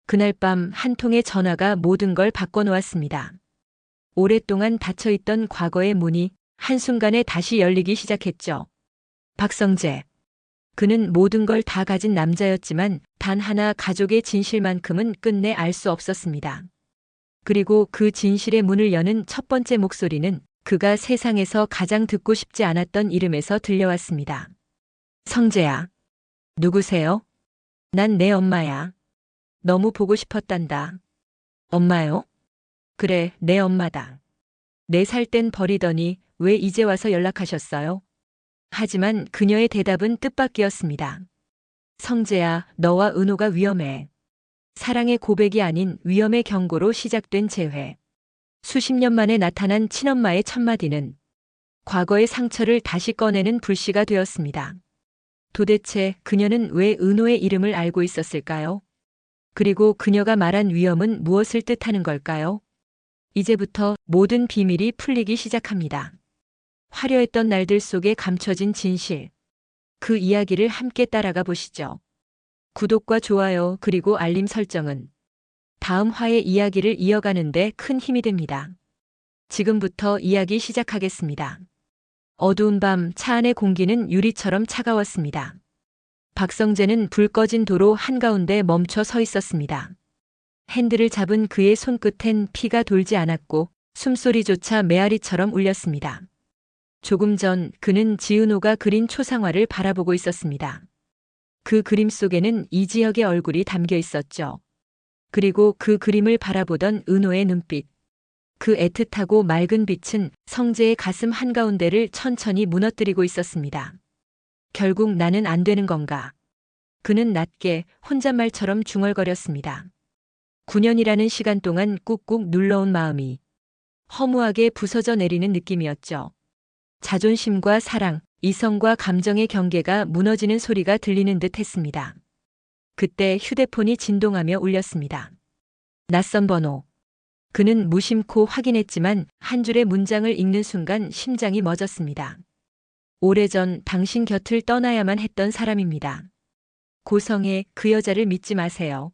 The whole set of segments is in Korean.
그날 밤 한 통의 전화가 모든 걸 바꿔놓았습니다. 오랫동안 닫혀있던 과거의 문이 한순간에 다시 열리기 시작했죠. 박성재. 그는 모든 걸 다 가진 남자였지만 단 하나 가족의 진실만큼은 끝내 알 수 없었습니다. 그리고 그 진실의 문을 여는 첫 번째 목소리는 그가 세상에서 가장 듣고 싶지 않았던 이름에서 들려왔습니다. 성재야. 누구세요? 난 내 엄마야. 너무 보고 싶었단다. 엄마요? 그래, 내 엄마다. 4살 땐 버리더니 왜 이제 와서 연락하셨어요? 하지만 그녀의 대답은 뜻밖이었습니다. 성재야, 너와 은호가 위험해. 사랑의 고백이 아닌 위험의 경고로 시작된 재회. 수십 년 만에 나타난 친엄마의 첫마디는 과거의 상처를 다시 꺼내는 불씨가 되었습니다. 도대체 그녀는 왜 은호의 이름을 알고 있었을까요? 그리고 그녀가 말한 위험은 무엇을 뜻하는 걸까요? 이제부터 모든 비밀이 풀리기 시작합니다. 화려했던 날들 속에 감춰진 진실. 그 이야기를 함께 따라가 보시죠. 구독과 좋아요 그리고 알림 설정은 다음 화의 이야기를 이어가는데 큰 힘이 됩니다. 지금부터 이야기 시작하겠습니다. 어두운 밤 차 안의 공기는 유리처럼 차가웠습니다. 박성재는 불 꺼진 도로 한가운데 멈춰 서 있었습니다. 핸들을 잡은 그의 손끝엔 피가 돌지 않았고 숨소리조차 메아리처럼 울렸습니다. 조금 전 그는 지은호가 그린 초상화를 바라보고 있었습니다. 그 그림 속에는 이지혁의 얼굴이 담겨 있었죠. 그리고 그 그림을 바라보던 은호의 눈빛. 그 애틋하고 맑은 빛은 성재의 가슴 한가운데를 천천히 무너뜨리고 있었습니다. 결국 나는 안 되는 건가? 그는 낮게 혼잣말처럼 중얼거렸습니다. 9년이라는 시간 동안 꾹꾹 눌러온 마음이 허무하게 부서져 내리는 느낌이었죠. 자존심과 사랑, 이성과 감정의 경계가 무너지는 소리가 들리는 듯 했습니다. 그때 휴대폰이 진동하며 울렸습니다. 낯선 번호. 그는 무심코 확인했지만 한 줄의 문장을 읽는 순간 심장이 멎었습니다. 오래전 당신 곁을 떠나야만 했던 사람입니다. 고성의 그 여자를 믿지 마세요.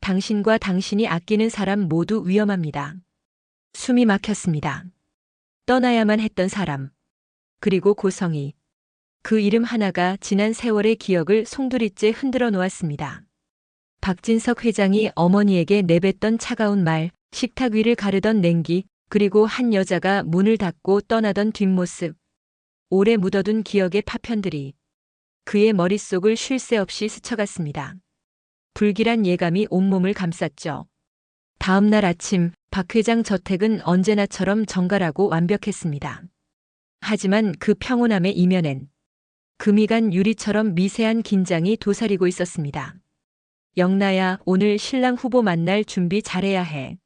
당신과 당신이 아끼는 사람 모두 위험합니다. 숨이 막혔습니다. 떠나야만 했던 사람. 그리고 고성이. 그 이름 하나가 지난 세월의 기억을 송두리째 흔들어 놓았습니다. 박진석 회장이 어머니에게 내뱉던 차가운 말, 식탁 위를 가르던 냉기, 그리고 한 여자가 문을 닫고 떠나던 뒷모습. 오래 묻어둔 기억의 파편들이 그의 머릿속을 쉴 새 없이 스쳐갔습니다. 불길한 예감이 온몸을 감쌌죠. 다음 날 아침 박 회장 저택은 언제나처럼 정갈하고 완벽했습니다. 하지만 그 평온함의 이면엔 금이 간 유리처럼 미세한 긴장이 도사리고 있었습니다. 영나야, 오늘 신랑 후보 만날 준비 잘해야 해.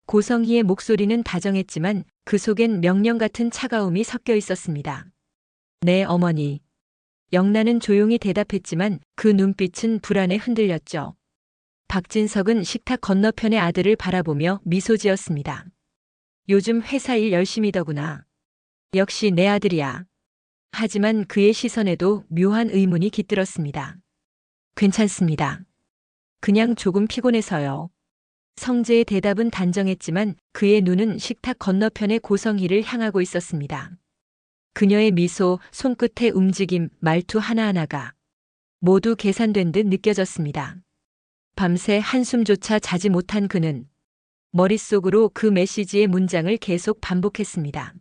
고성희의 목소리는 다정했지만 그 속엔 명령 같은 차가움이 섞여 있었습니다. 네, 어머니. 영나는 조용히 대답했지만 그 눈빛은 불안에 흔들렸죠. 박진석은 식탁 건너편의 아들을 바라보며 미소 지었습니다. 요즘 회사 일 열심히더구나. 역시 내 아들이야. 하지만 그의 시선에도 묘한 의문이 깃들었습니다. 괜찮습니다. 그냥 조금 피곤해서요. 성재의 대답은 단정했지만 그의 눈은 식탁 건너편의 고성희를 향하고 있었습니다. 그녀의 미소, 손끝의 움직임, 말투 하나하나가 모두 계산된 듯 느껴졌습니다. 밤새 한숨조차 자지 못한 그는 머릿속으로 그 메시지의 문장을 계속 반복했습니다.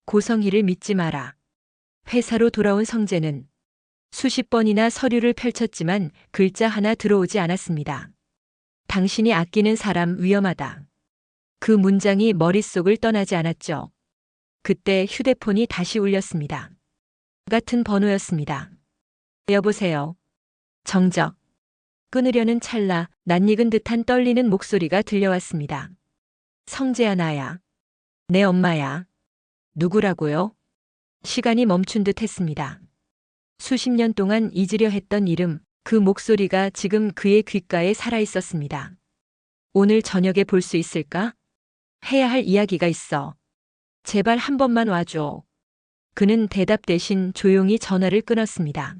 고성희를 믿지 마라. 회사로 돌아온 성재는 수십 번이나 서류를 펼쳤지만 글자 하나 들어오지 않았습니다. 당신이 아끼는 사람 위험하다. 그 문장이 머릿속을 떠나지 않았죠. 그때 휴대폰이 다시 울렸습니다. 같은 번호였습니다. 여보세요. 정적. 끊으려는 찰나 낯익은 듯한 떨리는 목소리가 들려왔습니다. 성재야, 나야. 내 엄마야. 누구라고요? 시간이 멈춘 듯 했습니다. 수십 년 동안 잊으려 했던 이름, 그 목소리가 지금 그의 귓가에 살아 있었습니다. 오늘 저녁에 볼 수 있을까? 해야 할 이야기가 있어. 제발 한 번만 와줘. 그는 대답 대신 조용히 전화를 끊었습니다.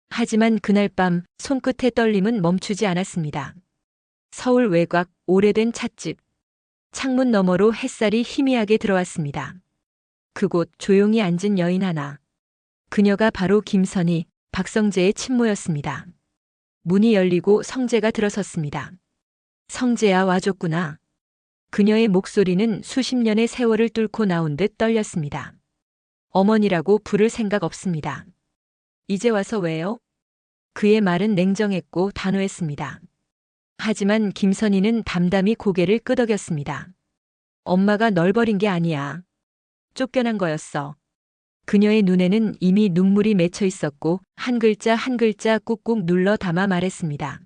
하지만 그날 밤 손끝의 떨림은 멈추지 않았습니다. 서울 외곽 오래된 찻집. 창문 너머로 햇살이 희미하게 들어왔습니다. 그곳 조용히 앉은 여인 하나. 그녀가 바로 김선희, 박성재의 친모였습니다. 문이 열리고 성재가 들어섰습니다. 성재야 와줬구나. 그녀의 목소리는 수십 년의 세월을 뚫고 나온 듯 떨렸습니다. 어머니라고 부를 생각 없습니다. 이제 와서 왜요? 그의 말은 냉정했고 단호했습니다. 하지만 김선희는 담담히 고개를 끄덕였습니다. 엄마가 널 버린 게 아니야. 쫓겨난 거였어. 그녀의 눈에는 이미 눈물이 맺혀 있었고 한 글자 한 글자 꾹꾹 눌러 담아 말했습니다.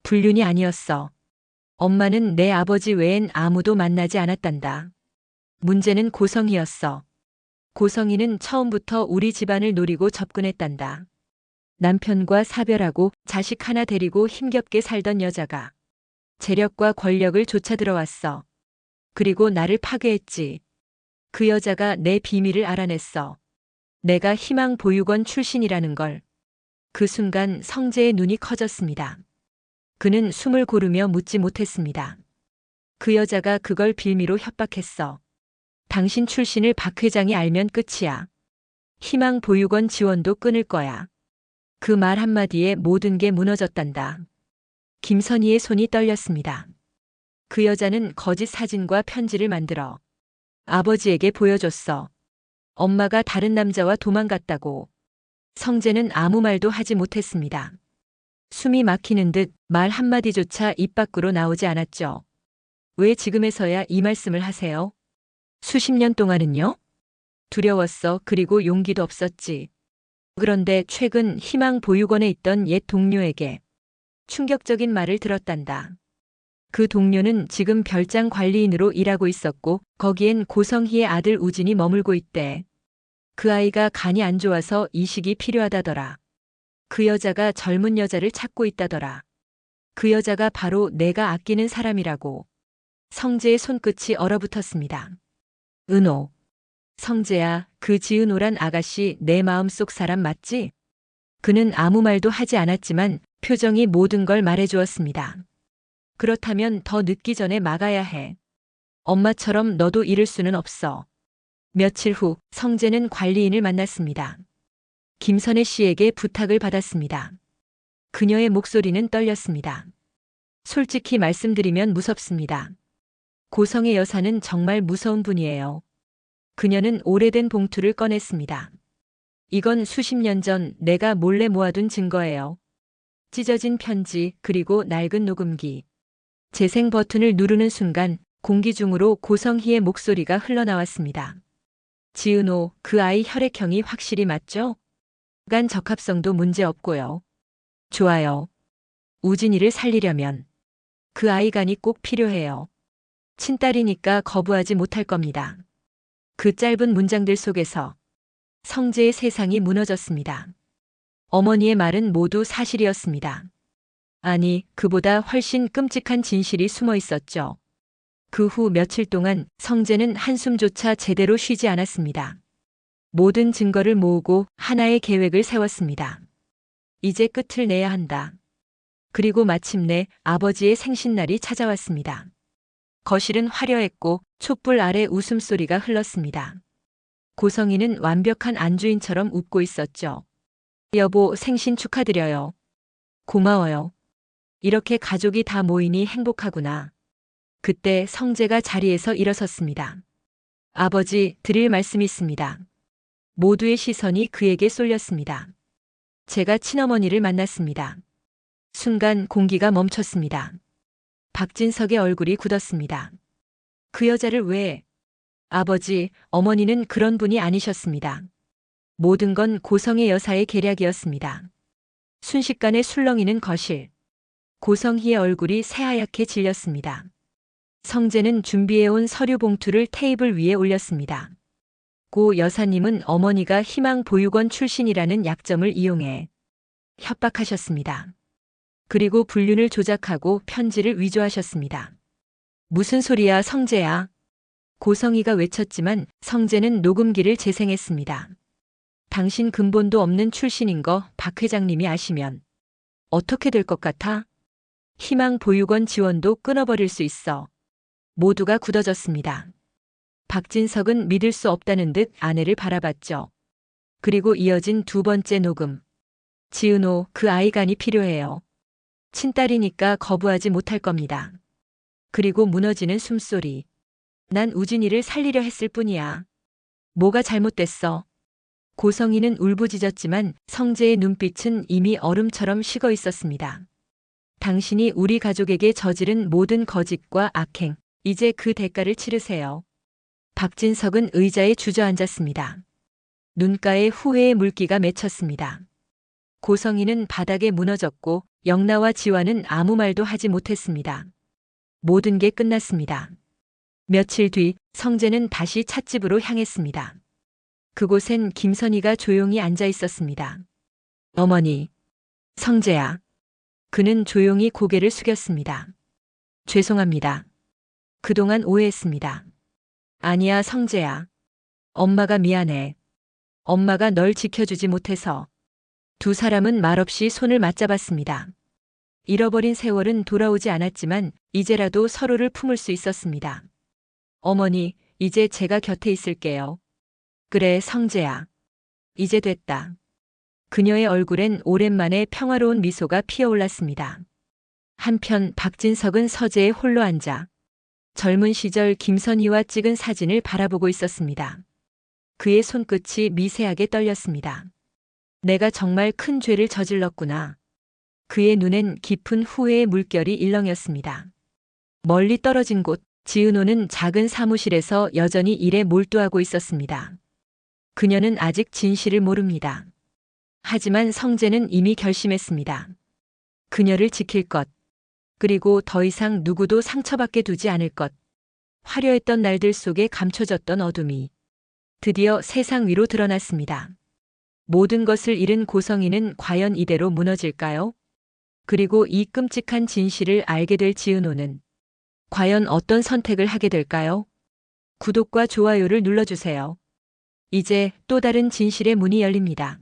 불륜이 아니었어. 엄마는 내 아버지 외엔 아무도 만나지 않았단다. 문제는 고성희였어. 고성희는 처음부터 우리 집안을 노리고 접근했단다. 남편과 사별하고 자식 하나 데리고 힘겹게 살던 여자가 재력과 권력을 쫓아 들어왔어. 그리고 나를 파괴했지. 그 여자가 내 비밀을 알아냈어. 내가 희망보육원 출신이라는 걸. 그 순간 성재의 눈이 커졌습니다. 그는 숨을 고르며 묻지 못했습니다. 그 여자가 그걸 빌미로 협박했어. 당신 출신을 박 회장이 알면 끝이야. 희망보육원 지원도 끊을 거야. 그 말 한마디에 모든 게 무너졌단다. 김선희의 손이 떨렸습니다. 그 여자는 거짓 사진과 편지를 만들어 아버지에게 보여줬어. 엄마가 다른 남자와 도망갔다고. 성재는 아무 말도 하지 못했습니다. 숨이 막히는 듯 말 한마디조차 입 밖으로 나오지 않았죠. 왜 지금에서야 이 말씀을 하세요? 수십 년 동안은요? 두려웠어. 그리고 용기도 없었지. 그런데 최근 희망보육원에 있던 옛 동료에게 충격적인 말을 들었단다. 그 동료는 지금 별장 관리인으로 일하고 있었고 거기엔 고성희의 아들 우진이 머물고 있대. 그 아이가 간이 안 좋아서 이식이 필요하다더라. 그 여자가 젊은 여자를 찾고 있다더라. 그 여자가 바로 내가 아끼는 사람이라고. 성재의 손끝이 얼어붙었습니다. 은호. 성재야, 그 지은호란 아가씨 내 마음속 사람 맞지? 그는 아무 말도 하지 않았지만 표정이 모든 걸 말해주었습니다. 그렇다면 더 늦기 전에 막아야 해. 엄마처럼 너도 잃을 수는 없어. 며칠 후 성재는 관리인을 만났습니다. 김선혜 씨에게 부탁을 받았습니다. 그녀의 목소리는 떨렸습니다. 솔직히 말씀드리면 무섭습니다. 고성의 여사는 정말 무서운 분이에요. 그녀는 오래된 봉투를 꺼냈습니다. 이건 수십 년 전 내가 몰래 모아둔 증거예요. 찢어진 편지 그리고 낡은 녹음기. 재생 버튼을 누르는 순간 공기 중으로 고성희의 목소리가 흘러나왔습니다. 지은호, 그 아이 혈액형이 확실히 맞죠? 간 적합성도 문제 없고요. 좋아요. 우진이를 살리려면 그 아이 간이 꼭 필요해요. 친딸이니까 거부하지 못할 겁니다. 그 짧은 문장들 속에서 성재의 세상이 무너졌습니다. 어머니의 말은 모두 사실이었습니다. 아니, 그보다 훨씬 끔찍한 진실이 숨어 있었죠. 그 후 며칠 동안 성재는 한숨조차 제대로 쉬지 않았습니다. 모든 증거를 모으고 하나의 계획을 세웠습니다. 이제 끝을 내야 한다. 그리고 마침내 아버지의 생신날이 찾아왔습니다. 거실은 화려했고 촛불 아래 웃음소리가 흘렀습니다. 고성희는 완벽한 안주인처럼 웃고 있었죠. 여보, 생신 축하드려요. 고마워요. 이렇게 가족이 다 모이니 행복하구나. 그때 성재가 자리에서 일어섰습니다. 아버지, 드릴 말씀이 있습니다. 모두의 시선이 그에게 쏠렸습니다. 제가 친어머니를 만났습니다. 순간 공기가 멈췄습니다. 박진석의 얼굴이 굳었습니다. 그 여자를 왜? 아버지, 어머니는 그런 분이 아니셨습니다. 모든 건 고성의 여사의 계략이었습니다. 순식간에 술렁이는 거실. 고성희의 얼굴이 새하얗게 질렸습니다. 성재는 준비해온 서류 봉투를 테이블 위에 올렸습니다. 고 여사님은 어머니가 희망보육원 출신이라는 약점을 이용해 협박하셨습니다. 그리고 불륜을 조작하고 편지를 위조하셨습니다. 무슨 소리야, 성재야? 고성희가 외쳤지만 성재는 녹음기를 재생했습니다. 당신 근본도 없는 출신인 거 박 회장님이 아시면 어떻게 될 것 같아? 희망 보육원 지원도 끊어버릴 수 있어. 모두가 굳어졌습니다. 박진석은 믿을 수 없다는 듯 아내를 바라봤죠. 그리고 이어진 두 번째 녹음. 지은호, 그 아이간이 필요해요. 친딸이니까 거부하지 못할 겁니다. 그리고 무너지는 숨소리. 난 우진이를 살리려 했을 뿐이야. 뭐가 잘못됐어? 고성이는 울부짖었지만 성재의 눈빛은 이미 얼음처럼 식어 있었습니다. 당신이 우리 가족에게 저지른 모든 거짓과 악행, 이제 그 대가를 치르세요. 박진석은 의자에 주저앉았습니다. 눈가에 후회의 물기가 맺혔습니다. 고성이는 바닥에 무너졌고 영나와 지화는 아무 말도 하지 못했습니다. 모든 게 끝났습니다. 며칠 뒤 성재는 다시 찻집으로 향했습니다. 그곳엔 김선희가 조용히 앉아 있었습니다. 어머니, 성재야. 그는 조용히 고개를 숙였습니다. 죄송합니다. 그동안 오해했습니다. 아니야, 성재야. 엄마가 미안해. 엄마가 널 지켜주지 못해서. 두 사람은 말없이 손을 맞잡았습니다. 잃어버린 세월은 돌아오지 않았지만 이제라도 서로를 품을 수 있었습니다. 어머니, 이제 제가 곁에 있을게요. 그래, 성재야. 이제 됐다. 그녀의 얼굴엔 오랜만에 평화로운 미소가 피어올랐습니다. 한편 박진석은 서재에 홀로 앉아 젊은 시절 김선희와 찍은 사진을 바라보고 있었습니다. 그의 손끝이 미세하게 떨렸습니다. 내가 정말 큰 죄를 저질렀구나. 그의 눈엔 깊은 후회의 물결이 일렁였습니다. 멀리 떨어진 곳, 지은호는 작은 사무실에서 여전히 일에 몰두하고 있었습니다. 그녀는 아직 진실을 모릅니다. 하지만 성재는 이미 결심했습니다. 그녀를 지킬 것, 그리고 더 이상 누구도 상처받게 두지 않을 것. 화려했던 날들 속에 감춰졌던 어둠이 드디어 세상 위로 드러났습니다. 모든 것을 잃은 고성이는 과연 이대로 무너질까요? 그리고 이 끔찍한 진실을 알게 될 지은호는 과연 어떤 선택을 하게 될까요? 구독과 좋아요를 눌러주세요. 이제 또 다른 진실의 문이 열립니다.